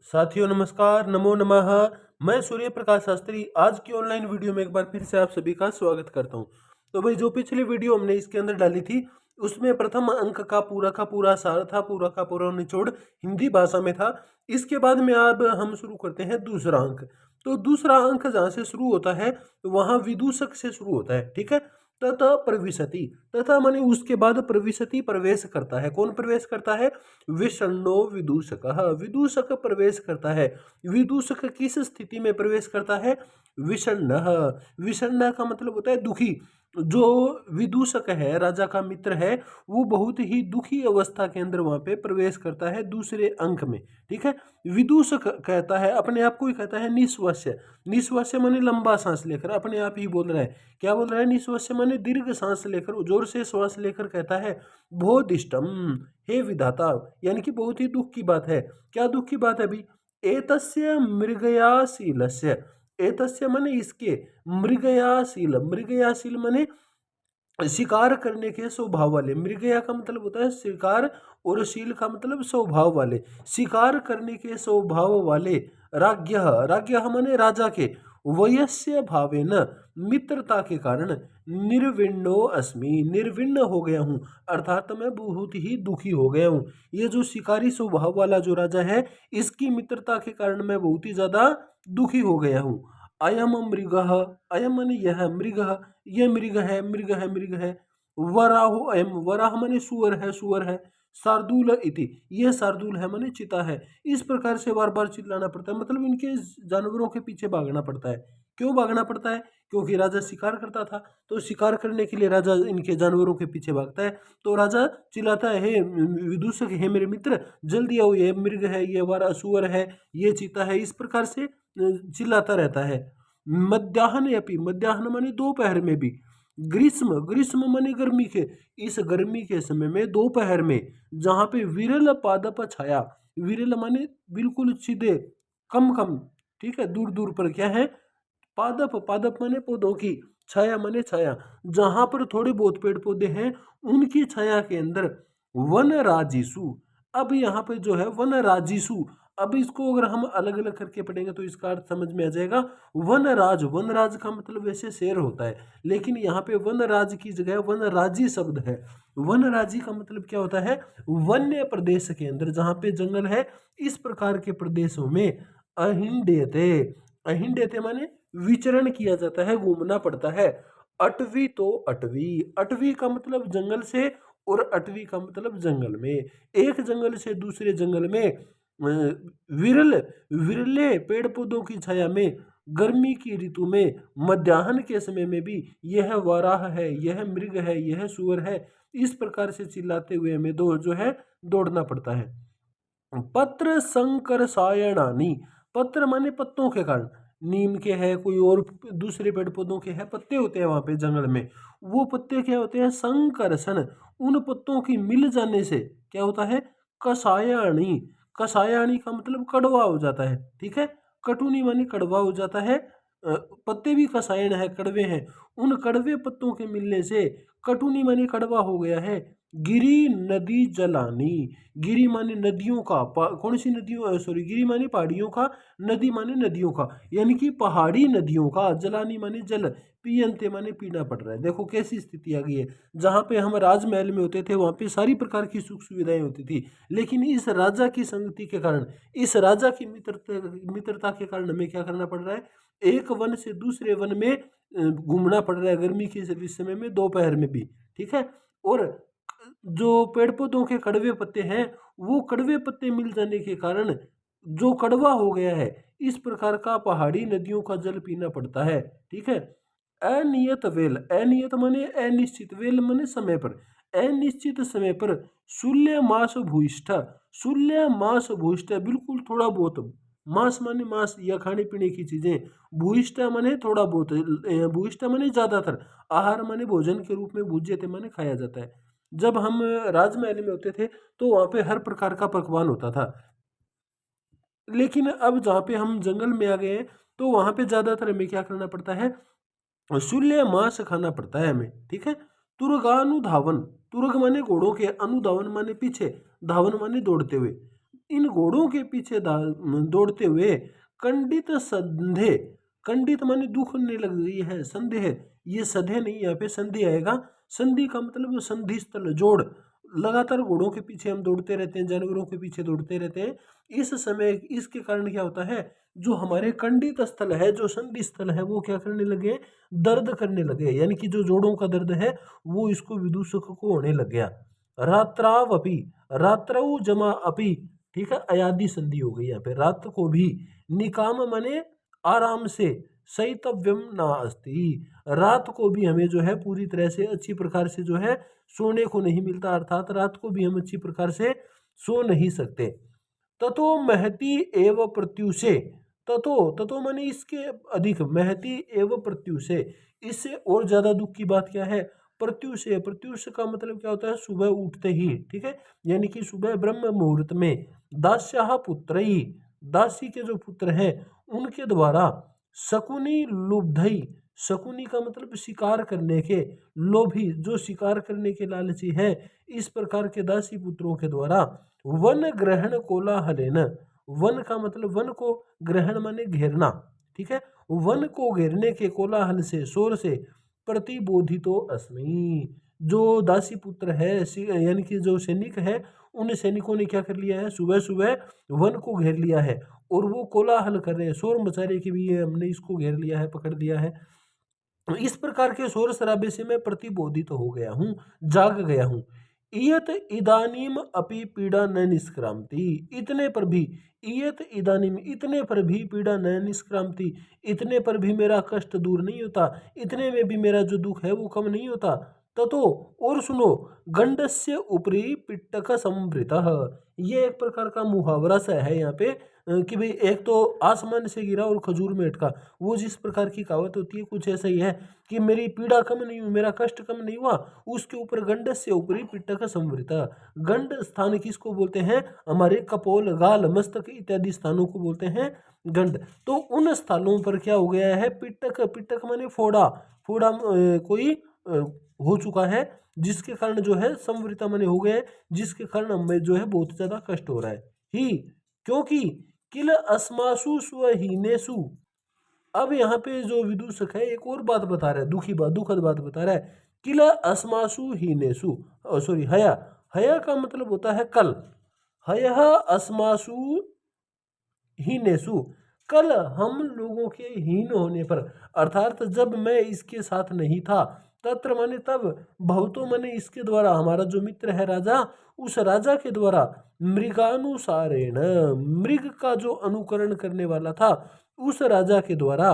साथियों नमस्कार, नमो नमः। मैं सूर्य प्रकाश शास्त्री आज की ऑनलाइन वीडियो में एक बार फिर से आप सभी का स्वागत करता हूं। तो भाई जो पिछली वीडियो हमने इसके अंदर डाली थी उसमें प्रथम अंक का पूरा सार था, पूरा का पूरा निचोड़ हिंदी भाषा में था। इसके बाद में अब हम शुरू करते हैं दूसरा अंक। तो दूसरा अंक जहाँ से शुरू होता है वहाँ विदूषक से शुरू होता है, ठीक है। तथा प्रविशति, तथा माने उसके बाद प्रविशति प्रवेश करता है। कौन प्रवेश करता है? विषण्णो विदूषक, विदूषक प्रवेश करता है। विदूषक किस स्थिति में प्रवेश करता है? विषण्ण, विषण्ण का मतलब होता है दुखी। जो विदूषक है, राजा का मित्र है, वो बहुत ही दुखी अवस्था के अंदर वहां पे प्रवेश करता है दूसरे अंक में, ठीक है। विदूषक कहता है, अपने आप को ही कहता है निश्वास्य। निश्वास्य माने लंबा सांस लेकर, अपने आप ही बोल रहा है। क्या बोल रहा है? निश्वास्य माने दीर्घ सांस लेकर, जोर से श्वास लेकर कहता है बोधिष्टम, हे विधाता, यानी कि बहुत ही दुख की बात है। क्या दुख की बात है अभी? एतस्य मृगयाशीलस्य, एतस्य माने इसके, मृगयाशील, मृगयाशील माने शिकार करने के स्वभाव वाले। मृगया का मतलब होता है शिकार और शील का मतलब स्वभाव वाले, शिकार करने के स्वभाव वाले। राज्ञ, राज्ञ माने राजा के, वयस्य भावेन मित्रता के कारण निर्विण्णो अस्मि, निर्विण्ण हो गया हूँ, अर्थात मैं बहुत ही दुखी हो गया हूँ। ये जो शिकारी स्वभाव वाला जो राजा है, इसकी मित्रता के कारण मैं बहुत ही ज्यादा दुखी हो गया हूँ। अयम मृग, अयम माने यह, मृग, ये मृग है, मृग है, मृग है। वराहो अयम, वराह माने सुअर है, सुअर है। शार्दूल इति, ये शार्दूल है माने चिता है। इस प्रकार से बार बार चिल्लाना पड़ता है, मतलब इनके जानवरों के पीछे भागना पड़ता है। क्यों भागना पड़ता है? क्योंकि राजा शिकार करता था, तो शिकार करने के लिए राजा इनके जानवरों के पीछे भागता है। तो राजा चिल्लाता है, हे विदूषक, हे मेरे मित्र, जल्दी आओ, ये मृग है, ये वारा सुअर है, ये चीता है। इस प्रकार से चिल्लाता रहता है। मध्याह्न अपि, मध्याह्न माने दोपहर में भी। ग्रीष्म, ग्रीष्म माने गर्मी के, इस गर्मी के समय में दोपहर में जहाँ पे विरल पादप छाया, विरल माने बिल्कुल सीधे, कम कम, ठीक है, दूर दूर पर क्या है? पादप, पादप माने पौधों की, छाया माने छाया, जहां पर थोड़े बहुत पेड़ पौधे हैं उनकी छाया के अंदर वन राजिसु। अब यहाँ पे जो है वन राजिसु, अब इसको अगर हम अलग अलग करके पढ़ेंगे तो इसका अर्थ समझ में आ जाएगा। वनराज, वनराज का मतलब वैसे शेर होता है, लेकिन यहाँ पे वनराज की जगह वनराजी शब्द है। वनराजी का मतलब क्या होता है? वन्य प्रदेश के अंदर जहाँ पे जंगल है, इस प्रकार के प्रदेशों में अहिंडेते, अहिंडेते माने विचरण किया जाता है, घूमना पड़ता है। अटवी, तो अटवी, अटवी का मतलब जंगल से, और अटवी का मतलब जंगल में, एक जंगल से दूसरे जंगल में विरल, विरले पेड़ पौधों की छाया में, गर्मी की ऋतु में, मध्याह्न के समय में भी यह वराह है, यह मृग है, यह सुअर है, इस प्रकार से चिल्लाते हुए हमें जो है दौड़ना पड़ता है। पत्र संकर सायणानी, पत्र माने पत्तों के कारण, नीम के है, कोई और दूसरे पेड़ पौधों के है, पत्ते होते हैं वहां पे जंगल में। वो पत्ते क्या होते हैं? संकर्षण, उन पत्तों की मिल जाने से क्या होता है? कसायाणी, कसायाणी का मतलब कड़वा हो जाता है, ठीक है। कटुनी माने कड़वा हो जाता है। पत्ते भी कसायण है, कड़वे हैं। उन कड़वे पत्तों के मिलने से कटुनी माने कड़वा हो गया है। गिरी नदी जलानी, गिरी माने नदियों का, कौन सी नदियों, सॉरी, गिरी माने पहाड़ियों का, नदी माने नदियों का, यानी कि पहाड़ी नदियों का, जलानी माने जल, पियंते माने पीना पड़ रहा है। देखो कैसी स्थिति आ गई है। जहाँ पे हम राजमहल में होते थे वहाँ पे सारी प्रकार की सुख सुविधाएं होती थी, लेकिन इस राजा की संगति के कारण, इस राजा की मित्रता के कारण हमें क्या करना पड़ रहा है? एक वन से दूसरे वन में घूमना पड़ रहा है, गर्मी के इस समय में, दोपहर में भी, ठीक है। और जो पेड़ पौधों के कड़वे पत्ते हैं, वो कड़वे पत्ते मिल जाने के कारण जो कड़वा हो गया है, इस प्रकार का पहाड़ी नदियों का जल पीना पड़ता है, ठीक है। अनियत वेल, अनियत माने अनिश्चित, वेल माने समय पर, अनिश्चित समय पर शूल्य मास भूयिष्ठ, शूल्य मास भूयिष्ठ बिल्कुल थोड़ा बहुत, मांस माने मांस या खाने पीने की चीजें, भूयिष्ठ माने थोड़ा बहुत, भूयिष्ठ माने ज्यादातर, आहार माने भोजन के रूप में, भूज्यते माने खाया जाता है। जब हम राजमहल में होते थे तो वहां पे हर प्रकार का पकवान होता था, लेकिन अब जहाँ पे हम जंगल में आ गए हैं तो वहां पे ज्यादातर हमें क्या करना पड़ता है? शूल्य मांस खाना पड़ता है हमें, ठीक है। तुरगानुधावन, तुर्ग माने घोड़ों के, अनुधावन माने पीछे, धावन माने दौड़ते हुए। इन घोड़ों के पीछे दौड़ते हुए कंडित संधे, कंडित माने दुखने लग गई है, संदेह, ये सधे नहीं, यहाँ पे संधि आएगा। संधि का मतलब संधि स्थल, जोड़। लगातार घोड़ों के पीछे हम दौड़ते रहते हैं, जानवरों के पीछे दौड़ते रहते हैं, इस समय इसके कारण क्या होता है, जो हमारे कंडित स्थल है, जो संधि स्थल है, वो क्या करने लगे, दर्द करने लगे, यानी कि जो जोड़ों का दर्द है वो इसको विदूषक को होने लग गया। रात्रावपि, रात्रौ जमा अपि, ठीक है, अयादि संधि हो गई यहाँ पे, रात को भी, निकाम माने आराम से, सैतव्यम ना अस्ति, रात को भी हमें जो है पूरी तरह से अच्छी प्रकार से जो है सोने को नहीं मिलता, अर्थात रात को भी हम अच्छी प्रकार से सो नहीं सकते। ततो महति एव प्रत्युषे, ततो, ततो माने इसके अधिक, महति एव प्रत्युषे, इससे और ज्यादा दुख की बात क्या है, प्रत्युषे, प्रत्युष का मतलब क्या होता है, सुबह उठते ही, ठीक है, यानी कि सुबह ब्रह्म मुहूर्त में, दास्याः पुत्रई, दासी के जो पुत्र हैं उनके द्वारा, शकुनी लुब्धई, शकुनी का मतलब शिकार करने के, लोभी, जो शिकार करने के लालची है, इस प्रकार के दासी पुत्रों के द्वारा, वन ग्रहण कोलाहलेन, वन का मतलब वन को, ग्रहण माने घेरना, ठीक है, वन को घेरने के कोलाहल से, शोर से, प्रतिबोधितो अस्मि, जो दासी पुत्र है, यानी कि जो सैनिक है, उन सैनिकों ने क्या कर लिया है, सुबह सुबह वन को घेर लिया है और वो कोलाहल कर रहे हैं, शोर मचा रहे कि भी ये हमने इसको घेर लिया है, पकड़ लिया है। तो इस प्रकार के शोर शराबे से मैं प्रतिबोधित हो गया हूँ, जाग गया हूँ। इयत इदानीम अपि पीड़ा न निष्क्रांति, इतने पर भी, इयत इदानीम, इतने पर भी, पीड़ा न निष्क्रांति, इतने पर भी मेरा कष्ट दूर नहीं होता, इतने में भी मेरा जो दुख है वो कम नहीं होता। ततो, और सुनो, गंडस्य उपरि पिट्टक संवृतः, ये एक प्रकार का मुहावरा सा है यहाँ पे, कि भाई एक तो आसमान से गिरा और खजूर में अटका, वो जिस प्रकार की कहावत होती है कुछ ऐसा ही है कि मेरी पीड़ा कम नहीं हुई, मेरा कष्ट कम नहीं हुआ, उसके ऊपर गंडस्य उपरि पिट्टक संवृतः, गंड स्थान किसको बोलते हैं, हमारे कपोल, गाल, मस्तक इत्यादि स्थानों को बोलते हैं गंड। तो उन स्थानों पर क्या हो गया है, पिट्टक, पिट्टक माने फोड़ा, फोड़ा कोई हो चुका है, जिसके कारण जो है संवृता माने हो गए, जिसके कारण हमें जो है बहुत ज्यादा कष्ट हो रहा है ही, क्योंकि किल अस्मासु स्वहीनेसु, अब यहाँ पे जो विदूषक है एक और बात बता रहा है, दुखी बात, दुखद बात बता रहा है, किल अस्मासु हीनेसु, सॉरी, हया, हया का मतलब होता है कल, हयः अस्मासु हीनेसु, कल हम लोगों के हीन होने पर, अर्थात जब मैं इसके साथ नहीं था, तत्र माने तब, भवतो माने इसके द्वारा, हमारा जो मित्र है राजा, उस राजा के द्वारा, मृगानुसारेण, मृग का जो अनुकरण करने वाला था, उस राजा के द्वारा,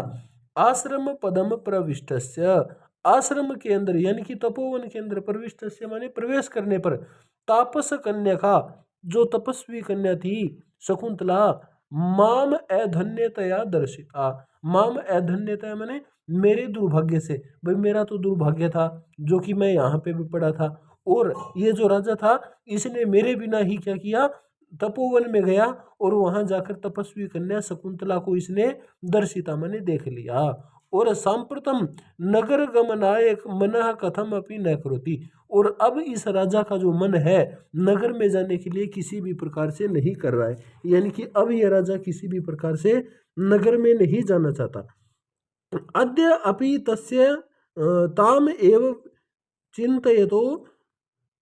आश्रम पदम प्रविष्टस्य, आश्रम के अंदर यानी कि तपोवन के अंदर, प्रविष्टस्य माने प्रवेश करने पर, तापस कन्या का, जो तपस्वी कन्या थी शकुंतला, माम अधन्यतया दर्शिता, माम अधन्यतया माने मेरे दुर्भाग्य से, भाई मेरा तो दुर्भाग्य था जो कि मैं यहाँ पे भी पड़ा था, और ये जो राजा था इसने मेरे बिना ही क्या किया, तपोवन में गया और वहां जाकर तपस्वी कन्या शकुंतला को इसने दर्शिता माने देख लिया। और सांप्रतम नगर गमनाय मनः कथम अपि न करोति, और अब इस राजा का जो मन है नगर में जाने के लिए किसी भी प्रकार से नहीं कर रहा है, यानी कि अब यह राजा किसी भी प्रकार से नगर में नहीं जाना चाहता। अद्य अपि तस्य ताम एव चिंतयतो,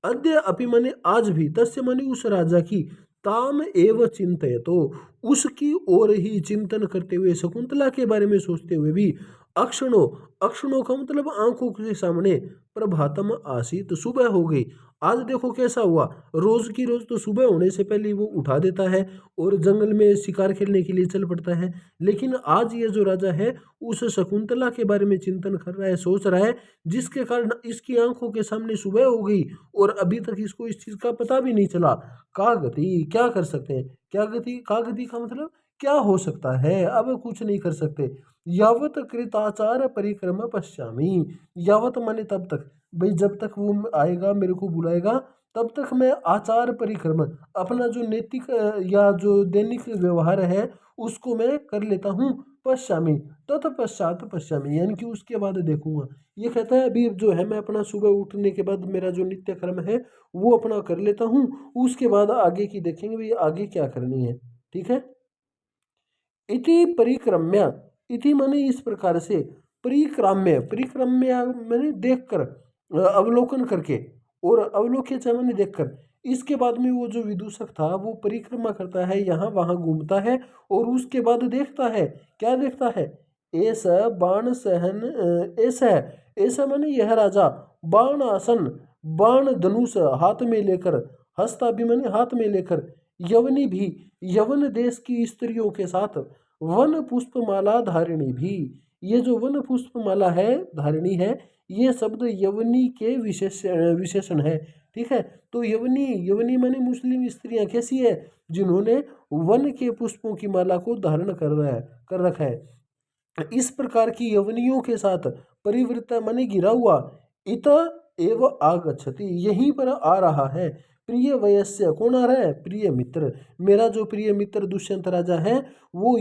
अद्य अपि माने आज भी, तस्य माने उस राजा की, ताम एव चिंतयतो, उसकी ओर ही चिंतन करते हुए, शकुंतला के बारे में सोचते हुए भी, अक्षणों, अक्षणों का मतलब आंखों के सामने, प्रभातम आसीत, सुबह हो गई। आज देखो कैसा हुआ, रोज की रोज तो सुबह होने से पहले वो उठा देता है और जंगल में शिकार खेलने के लिए चल पड़ता है, लेकिन आज ये जो राजा है उस शकुंतला के बारे में चिंतन कर रहा है, सोच रहा है, जिसके कारण इसकी आंखों के सामने सुबह हो गई और अभी तक इसको इस चीज का पता भी नहीं चला। का गति, क्या कर सकते हैं, क्या गति, का गति का मतलब क्या हो सकता है, अब कुछ नहीं कर सकते। यावत कृताचार परिक्रम पश्यामी, यावत माने तब तक, भाई जब तक वो आएगा मेरे को बुलाएगा तब तक मैं आचार परिक्रम, अपना जो नैतिक या जो दैनिक व्यवहार है उसको मैं कर लेता हूँ। पश्यामि, तत्पश्चात पश्यामि, यानी कि उसके बाद देखूंगा। ये कहता है अभी जो है मैं अपना सुबह उठने के बाद मेरा जो नित्य कर्म है वो अपना कर लेता हूँ, उसके बाद आगे की देखेंगे भाई आगे क्या करनी है। ठीक है। इति परिक्रम्य, इति माने इस प्रकार से, परिक्राम्य, परिक्रम्य माने देखकर, अवलोकन करके, और अवलोक्य माने देखकर। इसके बाद में वो जो विदूषक था वो परिक्रमा करता है, यहाँ वहाँ घूमता है, और उसके बाद देखता है, क्या देखता है, ऐसा बाण सहन, ऐसा है, ऐसा माने यह राजा बाण आसन, बाण धनुष हाथ में लेकर, हस्ताभिमानी हाथ में लेकर, यवनी भी, यवन देश की स्त्रियों के साथ, वन पुष्पमाला धारिणी भी, ये जो वन पुष्पमाला है धारिणी है, ये शब्द यवनी के विशेषण है। ठीक है। तो यवनी, यवनी माने मुस्लिम स्त्रियां कैसी है, जिन्होंने वन के पुष्पों की माला को धारण कर रखा है। इस प्रकार की यवनियों के साथ परिवृत्त माने गिरा हुआ, इत एव आगच्छति, यहीं पर आ रहा है। प्रिय वयस्य, कौन आ रहा है, प्रिय मित्र, मेरा जो प्रिय मित्र दुष्यंत राजा है वो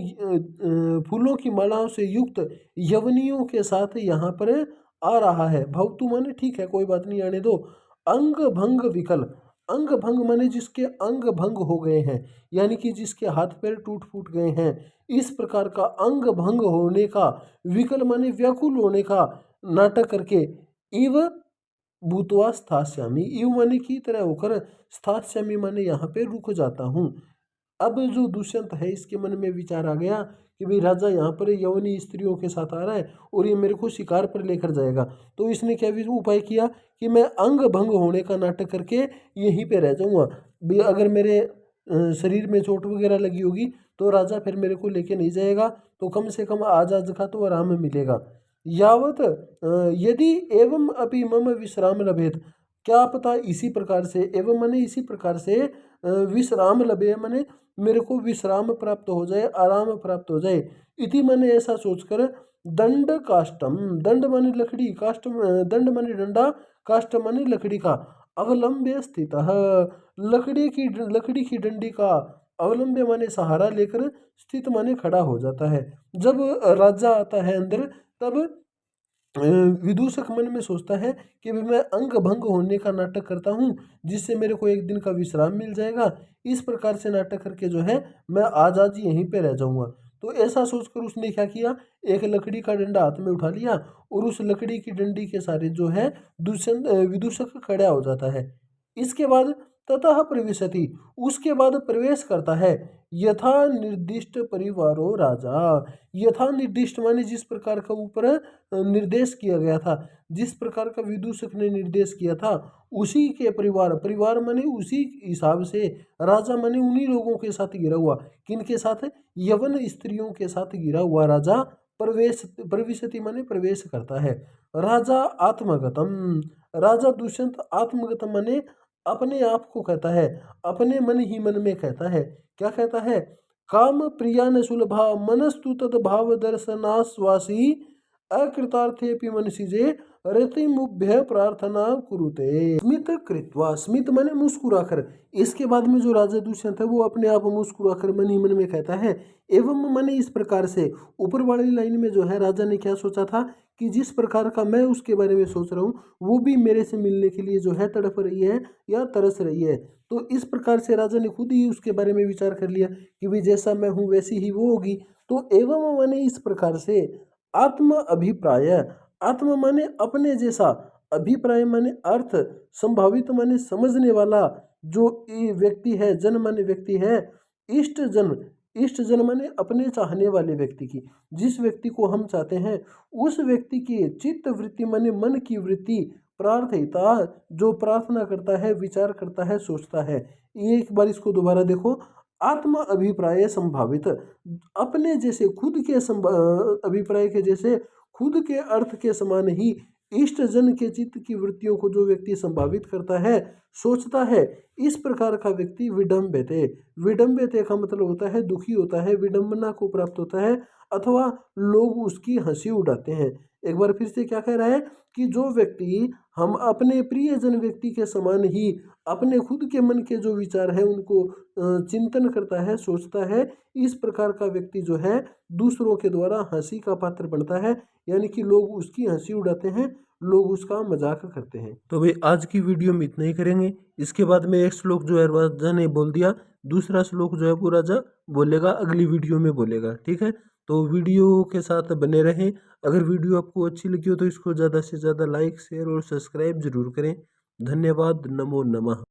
फूलों की मालाओं से युक्त यवनियों के साथ यहाँ पर आ रहा है। भवतु माने ठीक है कोई बात नहीं आने दो। अंग भंग विकल, अंग भंग माने जिसके अंग भंग हो गए हैं, यानी कि जिसके हाथ पैर टूट फूट गए हैं, इस प्रकार का अंग भंग होने का, विकल माने व्याकुल होने का नाटक करके, इव भूतवा स्थास्यामी, इव माने की तरह होकर, स्थास्यामी माने यहाँ पे रुक जाता हूँ। अब जो दुष्यंत है इसके मन में विचार आ गया कि भाई राजा यहाँ पर यवनी स्त्रियों के साथ आ रहा है और ये मेरे को शिकार पर लेकर जाएगा। तो इसने क्या भी उपाय किया कि मैं अंग भंग होने का नाटक करके यहीं पे रह जाऊंगा। भाई अगर मेरे शरीर में चोट वगैरह लगी होगी तो राजा फिर मेरे को लेके नहीं जाएगा, तो कम से कम आज आज का तो आराम मिलेगा। यावत यदि एवं अपि मम विश्राम लभेत, क्या पता इसी प्रकार से, एवं माने इसी प्रकार से, विश्राम लभे माने मेरे को विश्राम प्राप्त हो जाए, आराम प्राप्त हो जाए। इति माने ऐसा सोचकर, दंड काष्टम, दंड माने लकड़ी, काष्ट दंड माने डंडा, काष्ट माने लकड़ी का, अवलंब्य स्थित, लकड़ी की डंडी का अवलंब्य माने सहारा लेकर, स्थित माने खड़ा हो जाता है। जब राजा आता है अंदर तब विदूषक मन में सोचता है कि भाई मैं अंग भंग होने का नाटक करता हूँ जिससे मेरे को एक दिन का विश्राम मिल जाएगा। इस प्रकार से नाटक करके जो है मैं आज आज यहीं पे रह जाऊंगा। तो ऐसा सोचकर उसने क्या किया, एक लकड़ी का डंडा हाथ में उठा लिया और उस लकड़ी की डंडी के सारे जो है दुष्यंत विदूषक खड़ा हो जाता है। इसके बाद ततः प्रविशति, उसके बाद प्रवेश करता है, यथा निर्दिष्ट परिवारो राजा, यथा निर्दिष्ट माने जिस प्रकार का ऊपर निर्देश किया गया था, जिस प्रकार का विदूषक ने निर्देश किया था उसी के परिवार, परिवार माने उसी हिसाब से, राजा माने उन्हीं लोगों के साथ गिरा हुआ, किनके साथ, यवन स्त्रियों के साथ गिरा हुआ राजा प्रवेश, प्रविशति माने प्रवेश करता है। राजा आत्मगतम, राजा दुष्यंत आत्मगतम माने अपने आप को कहता है, अपने मन ही मन में कहता है, क्या कहता है, काम प्रिया न सुलभा मनस्तु तद भाव दर्शनाश्वासी, अकृतार्थेपि मनसिजे रतिमुभ्य प्रार्थना कुरुते। स्मित कृत्वा, स्मित माने मुस्कुराकर, इसके बाद में जो राजा दुष्यंत है वो अपने आप मुस्कुराकर मन ही मन में कहता है, एवं माने इस प्रकार से। ऊपर वाली लाइन में जो है राजा ने क्या सोचा था कि जिस प्रकार का मैं उसके बारे में सोच रहा हूँ वो भी मेरे से मिलने के लिए जो है तड़प रही है या तरस रही है। तो इस प्रकार से राजा ने खुद ही उसके बारे में विचार कर लिया कि भाई जैसा मैं हूँ वैसी ही वो होगी। तो एवं माने इस प्रकार से, आत्म अभिप्राय, आत्म माने अपने जैसा, अभिप्राय माने अर्थ, संभावित माने समझने वाला जो व्यक्ति है, जन माने व्यक्ति है, इष्ट जन, इष्ट जन माने अपने चाहने वाले व्यक्ति की, जिस व्यक्ति को हम चाहते हैं उस व्यक्ति की चित्त वृत्ति माने मन की वृत्ति, प्रार्थिता जो प्रार्थना करता है, विचार करता है, सोचता है। ये एक बार इसको दोबारा देखो, आत्म अभिप्राय संभावित, अपने जैसे खुद के अभिप्राय के जैसे, खुद के अर्थ के समान ही इष्ट जन के चित्त की वृत्तियों को जो व्यक्ति संभावित करता है, सोचता है, इस प्रकार का व्यक्ति विडम्बिते, विडम्बिते का मतलब होता है दुखी होता है, विडंबना को प्राप्त होता है, अथवा लोग उसकी हंसी उड़ाते हैं। एक बार फिर से क्या कह रहा है कि जो व्यक्ति हम अपने प्रियजन व्यक्ति के समान ही अपने खुद के मन के जो विचार है उनको चिंतन करता है, सोचता है, इस प्रकार का व्यक्ति जो है दूसरों के द्वारा हंसी का पात्र बनता है। यानी कि लोग उसकी हंसी उड़ाते हैं, लोग उसका मजाक करते हैं। तो भाई आज की वीडियो में इतना ही करेंगे। इसके बाद में एक श्लोक जो है राजा ने बोल दिया, दूसरा श्लोक जो है वो राजा बोलेगा, अगली वीडियो में बोलेगा। ठीक है, तो वीडियो के साथ बने रहें। अगर वीडियो आपको अच्छी लगी हो तो इसको ज़्यादा से ज़्यादा लाइक, शेयर और सब्सक्राइब जरूर करें। धन्यवाद। नमो नमः।